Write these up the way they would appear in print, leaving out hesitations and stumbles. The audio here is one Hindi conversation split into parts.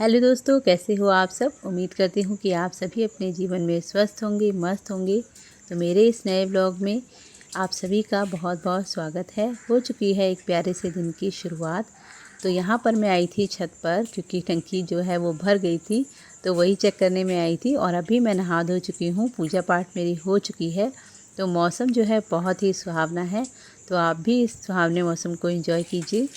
हेलो दोस्तों, कैसे हो आप सब। उम्मीद करती हूँ कि आप सभी अपने जीवन में स्वस्थ होंगे, मस्त होंगे। तो मेरे इस नए ब्लॉग में आप सभी का बहुत बहुत स्वागत है। हो चुकी है एक प्यारे से दिन की शुरुआत। तो यहाँ पर मैं आई थी छत पर, क्योंकि टंकी जो है वो भर गई थी, तो वही चेक करने में आई थी। और अभी मैं नहा धो चुकी हूँ, पूजा पाठ मेरी हो चुकी है। तो मौसम जो है बहुत ही सुहावना है, तो आप भी इस सुहावने मौसम को एंजॉय कीजिए।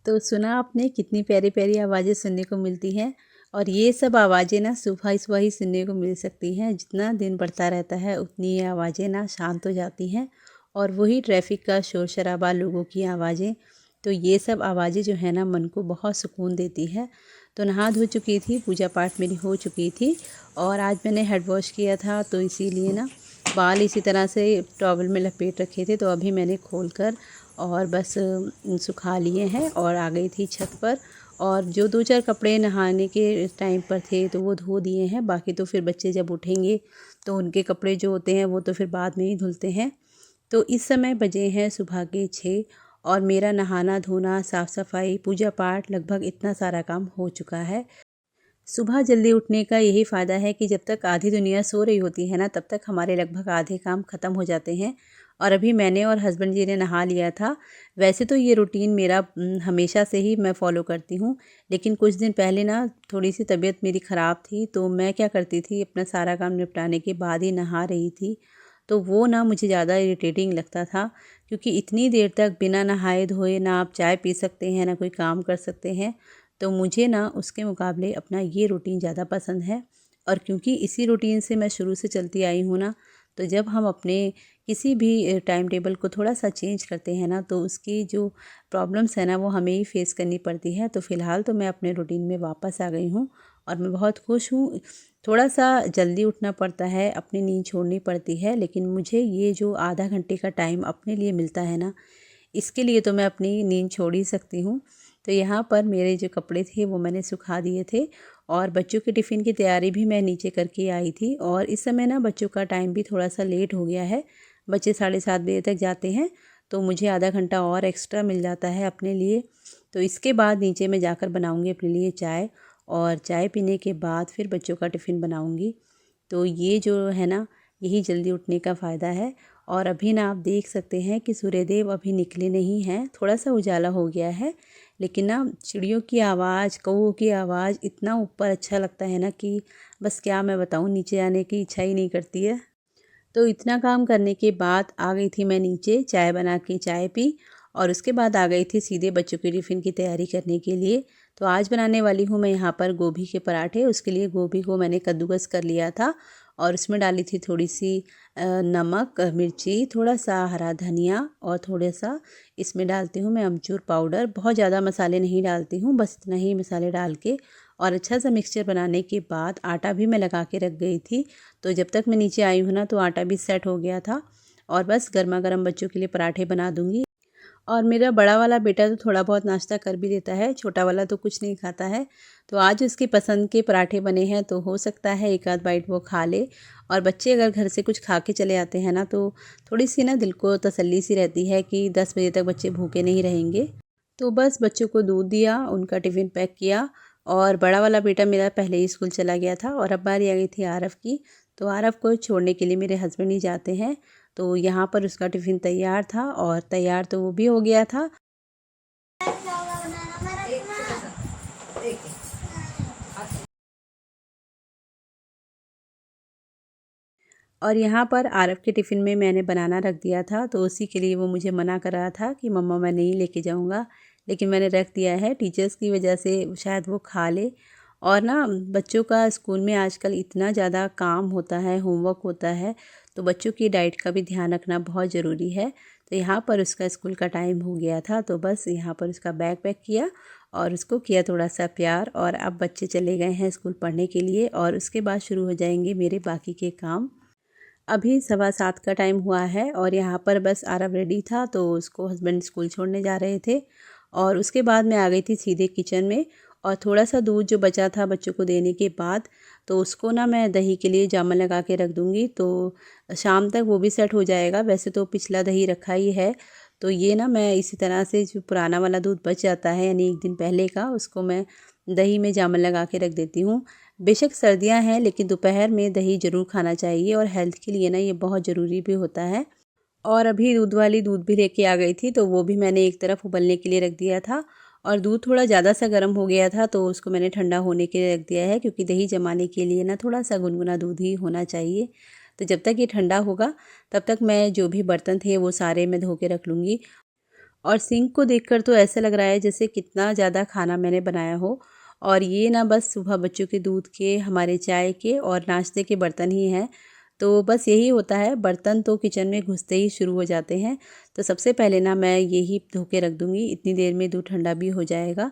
तो सुना आपने, कितनी प्यारी प्यारी आवाज़ें सुनने को मिलती हैं। और ये सब आवाज़ें ना सुबह सुबह ही सुनने को मिल सकती हैं। जितना दिन बढ़ता रहता है उतनी ये आवाज़ें ना शांत हो जाती हैं। और वही ट्रैफिक का शोर शराबा, लोगों की आवाज़ें, तो ये सब आवाज़ें जो है ना मन को बहुत सुकून देती है। तो नहा धो चुकी थी, पूजा पाठ मेरी हो चुकी थी। और आज मैंने हेड वॉश किया था, तो इसीलिए ना बाल इसी तरह से टॉवल में लपेट रखे थे। तो अभी मैंने खोल कर और बस सुखा लिए हैं और आ गई थी छत पर। और जो दो चार कपड़े नहाने के टाइम पर थे तो वो धो दिए हैं। बाकी तो फिर बच्चे जब उठेंगे तो उनके कपड़े जो होते हैं वो तो फिर बाद में ही धुलते हैं। तो इस समय बजे हैं सुबह के 6 और मेरा नहाना धोना, साफ़ सफाई, पूजा पाठ, लगभग इतना सारा काम हो चुका है। सुबह जल्दी उठने का यही फ़ायदा है कि जब तक आधी दुनिया सो रही होती है ना, तब तक हमारे लगभग आधे काम ख़त्म हो जाते हैं। और अभी मैंने और हस्बैंड जी ने नहा लिया था। वैसे तो ये रूटीन मेरा हमेशा से ही मैं फ़ॉलो करती हूँ, लेकिन कुछ दिन पहले ना थोड़ी सी तबीयत मेरी ख़राब थी, तो मैं क्या करती थी, अपना सारा काम निपटाने के बाद ही नहा रही थी। तो वो ना मुझे ज़्यादा इरिटेटिंग लगता था, क्योंकि इतनी देर तक बिना नहाए धोए ना आप चाय पी सकते हैं, ना कोई काम कर सकते हैं। तो मुझे ना उसके मुकाबले अपना ये रूटीन ज़्यादा पसंद है। और क्योंकि इसी रूटीन से मैं शुरू से चलती आई हूँ ना, तो जब हम अपने किसी भी टाइम टेबल को थोड़ा सा चेंज करते हैं ना, तो उसकी जो प्रॉब्लम्स है ना वो हमें ही फेस करनी पड़ती है। तो फ़िलहाल तो मैं अपने रूटीन में वापस आ गई हूँ और मैं बहुत खुश हूँ। थोड़ा सा जल्दी उठना पड़ता है, अपनी नींद छोड़नी पड़ती है, लेकिन मुझे ये जो आधा घंटे का टाइम अपने लिए मिलता है ना, इसके लिए तो मैं अपनी नींद छोड़ ही सकती हूँ। तो यहाँ पर मेरे जो कपड़े थे वो मैंने सुखा दिए थे और बच्चों के टिफ़िन की तैयारी भी मैं नीचे करके आई थी। और इस समय ना बच्चों का टाइम भी थोड़ा सा लेट हो गया है। बच्चे 7:30 बजे तक जाते हैं, तो मुझे आधा घंटा और एक्स्ट्रा मिल जाता है अपने लिए। तो इसके बाद नीचे मैं जाकर बनाऊँगी अपने लिए चाय, और चाय पीने के बाद फिर बच्चों का टिफ़िन बनाऊँगी। तो ये जो है ना, यही जल्दी उठने का फ़ायदा है। और अभी ना आप देख सकते हैं कि सूर्यदेव अभी निकले नहीं हैं, थोड़ा सा उजाला हो गया है। लेकिन ना चिड़ियों की आवाज़, कौवों की आवाज़, इतना ऊपर अच्छा लगता है ना कि बस क्या मैं बताऊँ, नीचे आने की इच्छा ही नहीं करती है। तो इतना काम करने के बाद आ गई थी मैं नीचे, चाय बना के चाय पी और उसके बाद आ गई थी सीधे बच्चों के टिफ़िन की तैयारी करने के लिए। तो आज बनाने वाली हूँ मैं यहाँ पर गोभी के पराठे। उसके लिए गोभी को मैंने कद्दूकस कर लिया था और उसमें डाली थी थोड़ी सी नमक, मिर्ची, थोड़ा सा हरा धनिया और थोड़ा सा इसमें डालती हूँ मैं अमचूर पाउडर। बहुत ज़्यादा मसाले नहीं डालती हूँ, बस इतना ही मसाले डाल के और अच्छा सा मिक्सचर बनाने के बाद आटा भी मैं लगा के रख गई थी। तो जब तक मैं नीचे आई हूँ ना, तो आटा भी सेट हो गया था और बस गर्मा गर्म बच्चों के लिए पराठे बना दूँगी। और मेरा बड़ा वाला बेटा तो थोड़ा बहुत नाश्ता कर भी देता है, छोटा वाला तो कुछ नहीं खाता है। तो आज उसकी पसंद के पराठे बने हैं, तो हो सकता है एक आध बाइट वो खा ले। और बच्चे अगर घर से कुछ खा के चले आते हैं ना, तो थोड़ी सी ना दिल को तसल्ली सी रहती है कि 10 बजे तक बच्चे भूखे नहीं रहेंगे। तो बस बच्चों को दूध दिया, उनका टिफ़िन पैक किया और बड़ा वाला बेटा मेरा पहले ही स्कूल चला गया था और अब बारी आ गई थी आरव की। तो आरव को छोड़ने के लिए मेरे हस्बैंड ही जाते हैं। तो यहाँ पर उसका टिफ़िन तैयार था और तैयार तो वो भी हो गया था। और यहाँ पर आरव के टिफ़िन में मैंने बनाना रख दिया था, तो उसी के लिए वो मुझे मना कर रहा था कि मम्मा मैं नहीं लेके जाऊँगा, लेकिन मैंने रख दिया है। टीचर्स की वजह से शायद वो खा ले। और ना बच्चों का स्कूल में आजकल इतना ज़्यादा काम होता है, होमवर्क होता है, तो बच्चों की डाइट का भी ध्यान रखना बहुत ज़रूरी है। तो यहाँ पर उसका स्कूल का टाइम हो गया था, तो बस यहाँ पर उसका बैग पैक किया और उसको किया थोड़ा सा प्यार। और अब बच्चे चले गए हैं स्कूल पढ़ने के लिए और उसके बाद शुरू हो जाएंगे मेरे बाकी के काम। अभी 7:15 का टाइम हुआ है और यहाँ पर बस आरव रेडी था, तो उसको हस्बैंड स्कूल छोड़ने जा रहे थे। और उसके बाद मैं आ गई थी सीधे किचन में और थोड़ा सा दूध जो बचा था बच्चों को देने के बाद, तो उसको ना मैं दही के लिए जामन लगा के रख दूँगी, तो शाम तक वो भी सेट हो जाएगा। वैसे तो पिछला दही रखा ही है, तो ये ना मैं इसी तरह से जो पुराना वाला दूध बच जाता है यानी एक दिन पहले का, उसको मैं दही में जामन लगा के रख देती हूँ। बेशक सर्दियाँ हैं लेकिन दोपहर में दही ज़रूर खाना चाहिए और हेल्थ के लिए ना ये बहुत ज़रूरी भी होता है। और अभी दूध वाली दूध भी लेके आ गई थी, तो वो भी मैंने एक तरफ उबलने के लिए रख दिया था। और दूध थोड़ा ज़्यादा सा गर्म हो गया था, तो उसको मैंने ठंडा होने के लिए रख दिया है, क्योंकि दही जमाने के लिए ना थोड़ा सा गुनगुना दूध ही होना चाहिए। तो जब तक ये ठंडा होगा तब तक मैं जो भी बर्तन थे वो सारे मैं धो के रख लूँगी। और सिंक को देखकर तो ऐसा लग रहा है जैसे कितना ज़्यादा खाना मैंने बनाया हो। और ये ना बस सुबह बच्चों के दूध के, हमारे चाय के और नाश्ते के बर्तन ही हैं। तो बस यही होता है, बर्तन तो किचन में घुसते ही शुरू हो जाते हैं। तो सबसे पहले ना मैं यही धो के रख दूँगी, इतनी देर में दूध ठंडा भी हो जाएगा।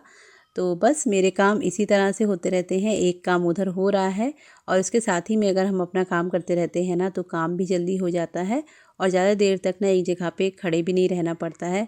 तो बस मेरे काम इसी तरह से होते रहते हैं, एक काम उधर हो रहा है और उसके साथ ही में अगर हम अपना काम करते रहते हैं ना तो काम भी जल्दी हो जाता है और ज़्यादा देर तक ना एक जगह पे खड़े भी नहीं रहना पड़ता है।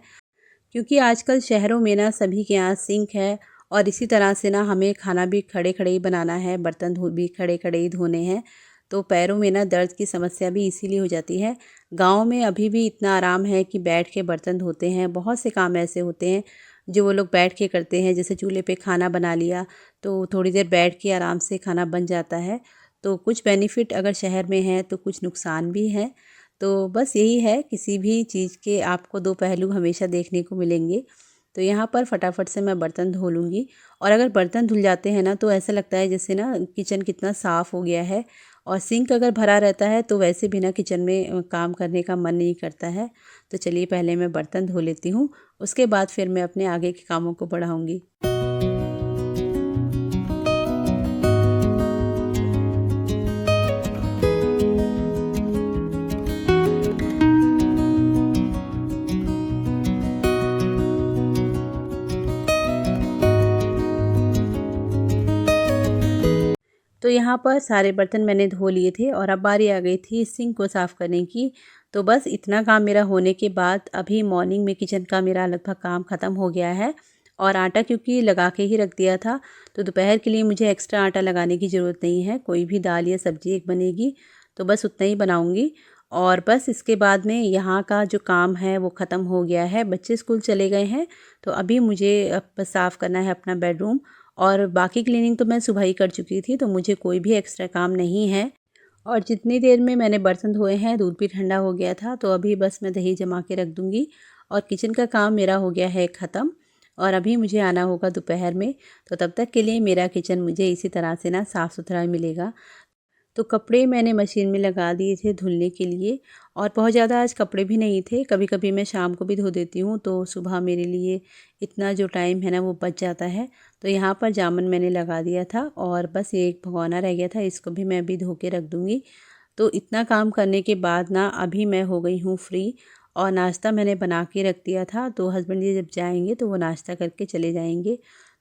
क्योंकि आजकल शहरों में ना सभी के यहाँ सिंक है और इसी तरह से ना हमें खाना भी खड़े खड़े ही बनाना है, बर्तन धो भी खड़े खड़े ही धोने हैं। तो पैरों में ना दर्द की समस्या भी इसीलिए हो जाती है। गांव में अभी भी इतना आराम है कि बैठ के बर्तन धोते हैं। बहुत से काम ऐसे होते हैं जो वो लोग बैठ के करते हैं, जैसे चूल्हे पे खाना बना लिया तो थोड़ी देर बैठ के आराम से खाना बन जाता है। तो कुछ बेनिफिट अगर शहर में है तो कुछ नुकसान भी हैं। तो बस यही है, किसी भी चीज़ के आपको दो पहलू हमेशा देखने को मिलेंगे। तो यहाँ पर फटाफट से मैं बर्तन धो लूँगी। और अगर बर्तन धुल जाते हैं ना तो ऐसा लगता है जैसे ना किचन कितना साफ़ हो गया है। और सिंक अगर भरा रहता है तो वैसे भी ना किचन में काम करने का मन नहीं करता है। तो चलिए पहले मैं बर्तन धो लेती हूँ, उसके बाद फिर मैं अपने आगे के कामों को बढ़ाऊँगी। तो यहाँ पर सारे बर्तन मैंने धो लिए थे और अब बारी आ गई थी सिंक को साफ़ करने की। तो बस इतना काम मेरा होने के बाद अभी मॉर्निंग में किचन का मेरा लगभग काम ख़त्म हो गया है। और आटा क्योंकि लगा के ही रख दिया था, तो दोपहर के लिए मुझे एक्स्ट्रा आटा लगाने की ज़रूरत नहीं है। कोई भी दाल या सब्ज़ी एक बनेगी तो बस उतना ही बनाऊँगी। और बस इसके बाद में यहाँ का जो काम है वो ख़त्म हो गया है। बच्चे स्कूल चले गए हैं, तो अभी मुझे अब साफ़ करना है अपना बेडरूम। और बाकी क्लीनिंग तो मैं सुबह ही कर चुकी थी, तो मुझे कोई भी एक्स्ट्रा काम नहीं है। और जितनी देर में मैंने बर्तन धोए हैं दूध भी ठंडा हो गया था, तो अभी बस मैं दही जमा के रख दूँगी और किचन का काम मेरा हो गया है ख़त्म। और अभी मुझे आना होगा दोपहर में, तो तब तक के लिए मेरा किचन मुझे इसी तरह से ना साफ़ सुथरा मिलेगा। तो कपड़े मैंने मशीन में लगा दिए थे धुलने के लिए। और बहुत ज़्यादा आज कपड़े भी नहीं थे, कभी कभी मैं शाम को भी धो देती हूँ, तो सुबह मेरे लिए इतना जो टाइम है ना वो बच जाता है। तो यहाँ पर जामुन मैंने लगा दिया था और बस ये एक भगोना रह गया था, इसको भी मैं अभी धो के रख दूँगी। तो इतना काम करने के बाद ना अभी मैं हो गई हूँ फ्री। और नाश्ता मैंने बना के रख दिया था, तो हस्बैंड जी जब जाएंगे तो वो नाश्ता करके चले जाएंगे।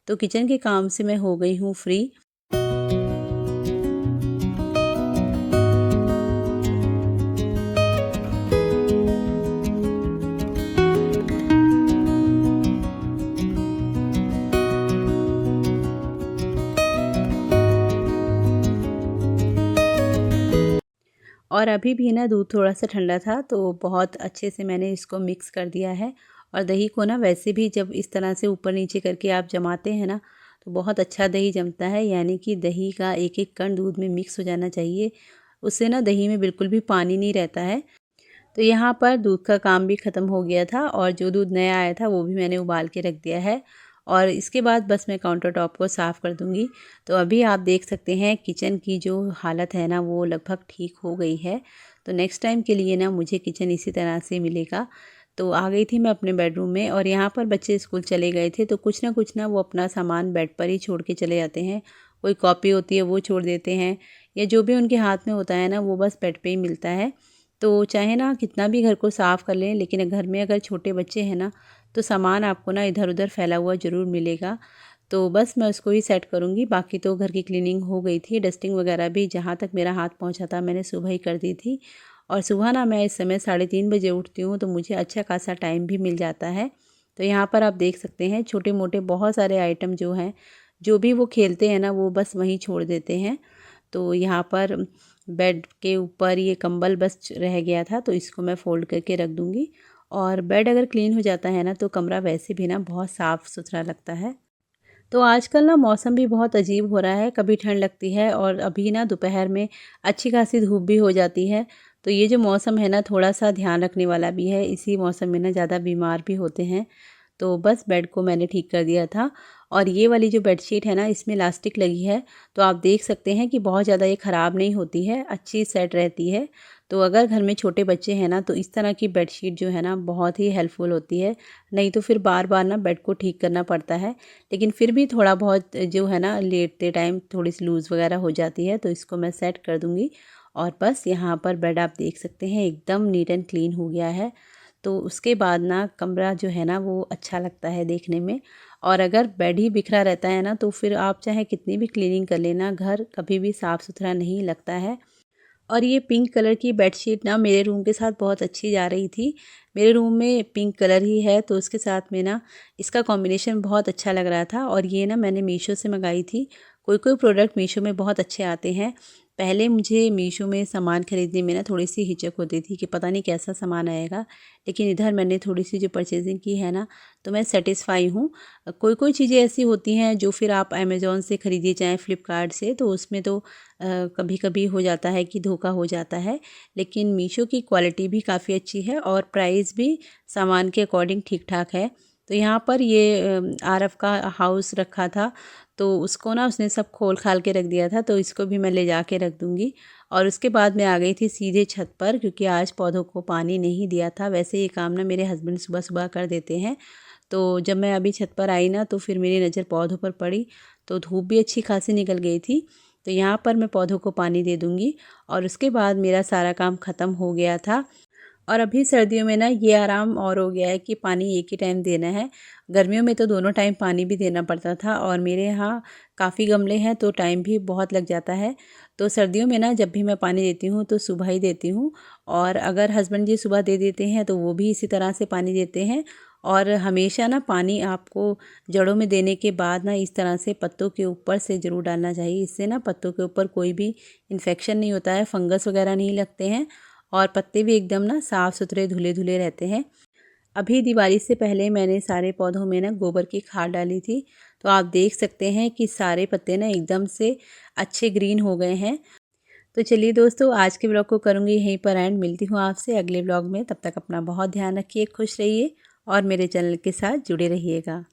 तो किचन के काम से मैं हो गई हूँ फ्री। और अभी भी ना दूध थोड़ा सा ठंडा था, तो बहुत अच्छे से मैंने इसको मिक्स कर दिया है। और दही को ना वैसे भी जब इस तरह से ऊपर नीचे करके आप जमाते हैं ना तो बहुत अच्छा दही जमता है, यानी कि दही का एक एक कण दूध में मिक्स हो जाना चाहिए। उससे ना दही में बिल्कुल भी पानी नहीं रहता है। तो यहाँ पर दूध का काम भी ख़त्म हो गया था और जो दूध नया आया था वो भी मैंने उबाल के रख दिया है। और इसके बाद बस मैं काउंटर टॉप को साफ़ कर दूँगी। तो अभी आप देख सकते हैं किचन की जो हालत है ना वो लगभग ठीक हो गई है। तो नेक्स्ट टाइम के लिए ना मुझे किचन इसी तरह से मिलेगा। तो आ गई थी मैं अपने बेडरूम में और यहाँ पर बच्चे स्कूल चले गए थे, तो कुछ ना वो अपना सामान बेड पर ही छोड़ के चले जाते हैं। कोई कॉपी होती है वो छोड़ देते हैं, या जो भी उनके हाथ में होता है ना वो बस बेड पे ही मिलता है। तो चाहे ना कितना भी घर को साफ़ कर लें, लेकिन घर में अगर छोटे बच्चे हैं ना तो सामान आपको ना इधर उधर फैला हुआ ज़रूर मिलेगा। तो बस मैं उसको ही सेट करूँगी। बाकी तो घर की क्लीनिंग हो गई थी, डस्टिंग वगैरह भी जहाँ तक मेरा हाथ पहुँचा था मैंने सुबह ही कर दी थी। और सुबह ना मैं इस समय 3:30 बजे उठती हूँ, तो मुझे अच्छा खासा टाइम भी मिल जाता है। तो यहाँ पर आप देख सकते हैं छोटे मोटे बहुत सारे आइटम जो हैं, जो भी वो खेलते हैं ना वो बस वहीं छोड़ देते हैं। तो यहाँ पर बेड के ऊपर ये कंबल बस रह गया था, तो इसको मैं फ़ोल्ड करके रख दूँगी। और बेड अगर क्लीन हो जाता है ना तो कमरा वैसे भी ना बहुत साफ़ सुथरा लगता है। तो आजकल ना मौसम भी बहुत अजीब हो रहा है, कभी ठंड लगती है और अभी ना दोपहर में अच्छी खासी धूप भी हो जाती है। तो ये जो मौसम है ना थोड़ा-सा ध्यान रखने वाला भी है, इसी मौसम में ना ज़्यादा बीमार भी होते हैं। तो बस बेड को मैंने ठीक कर दिया था। और ये वाली जो बेडशीट है ना इसमें इलास्टिक लगी है, तो आप देख सकते हैं कि बहुत ज़्यादा ये ख़राब नहीं होती है, अच्छी सेट रहती है। तो अगर घर में छोटे बच्चे हैं ना तो इस तरह की बेडशीट जो है ना बहुत ही हेल्पफुल होती है। नहीं तो फिर बार बार ना बेड को ठीक करना पड़ता है। लेकिन फिर भी थोड़ा बहुत जो है ना लेटते टाइम थोड़ी सी लूज़ वगैरह हो जाती है, तो इसको मैं सेट कर दूँगी। और बस यहाँ पर बेड आप देख सकते हैं एकदम नीट एंड क्लीन हो गया है। तो उसके बाद ना कमरा जो है ना वो अच्छा लगता है देखने में। और अगर बेड ही बिखरा रहता है ना तो फिर आप चाहे कितनी भी क्लीनिंग कर लेना, घर कभी भी साफ़ सुथरा नहीं लगता है। और ये पिंक कलर की बेडशीट ना मेरे रूम के साथ बहुत अच्छी जा रही थी। मेरे रूम में पिंक कलर ही है, तो उसके साथ में ना इसका कॉम्बिनेशन बहुत अच्छा लग रहा था। और ये ना मैंने मीशो से मंगाई थी। कोई कोई प्रोडक्ट मीशो में बहुत अच्छे आते हैं। पहले मुझे मीशो में सामान ख़रीदने में ना थोड़ी सी हिचक होती थी कि पता नहीं कैसा सामान आएगा। लेकिन इधर मैंने थोड़ी सी जो परचेजिंग की है ना तो मैं सेटिस्फाई हूँ। कोई कोई चीज़ें ऐसी होती हैं जो फिर आप अमेज़ॉन से ख़रीदिए चाहे फ़्लिपकार्ट से, तो उसमें तो कभी कभी हो जाता है कि धोखा हो जाता है। लेकिन मीशो की क्वालिटी भी काफ़ी अच्छी है और प्राइस भी सामान के अकॉर्डिंग ठीक ठाक है। तो यहाँ पर ये आरव का हाउस रखा था, तो उसको ना उसने सब खोल खाल के रख दिया था, तो इसको भी मैं ले जा के रख दूँगी। और उसके बाद मैं आ गई थी सीधे छत पर, क्योंकि आज पौधों को पानी नहीं दिया था। वैसे ये काम ना मेरे हस्बैंड सुबह सुबह कर देते हैं। तो जब मैं अभी छत पर आई ना तो फिर मेरी नज़र पौधों पर पड़ी, तो धूप भी अच्छी खासी निकल गई थी। तो यहाँ पर मैं पौधों को पानी दे दूँगी और उसके बाद मेरा सारा काम ख़त्म हो गया था। और अभी सर्दियों में ना ये आराम और हो गया है कि पानी एक ही टाइम देना है। गर्मियों में तो दोनों टाइम पानी भी देना पड़ता था और मेरे यहाँ काफ़ी गमले हैं तो टाइम भी बहुत लग जाता है। तो सर्दियों में ना जब भी मैं पानी देती हूँ तो सुबह ही देती हूँ। और अगर हस्बैंड जी सुबह दे देते हैं तो वो भी इसी तरह से पानी देते हैं। और हमेशा ना पानी आपको जड़ों में देने के बाद ना इस तरह से पत्तों के ऊपर से ज़रूर डालना चाहिए। इससे ना पत्तों के ऊपर कोई भी इन्फेक्शन नहीं होता है, फंगस वगैरह नहीं लगते हैं और पत्ते भी एकदम ना साफ़ सुथरे धुले धुले रहते हैं। अभी दिवाली से पहले मैंने सारे पौधों में ना गोबर की खाद डाली थी, तो आप देख सकते हैं कि सारे पत्ते ना एकदम से अच्छे ग्रीन हो गए हैं। तो चलिए दोस्तों, आज के ब्लॉग को करूँगी यहीं पर एंड। मिलती हूँ आपसे अगले ब्लॉग में। तब तक अपना बहुत ध्यान रखिए, खुश रहिए और मेरे चैनल के साथ जुड़े रहिएगा।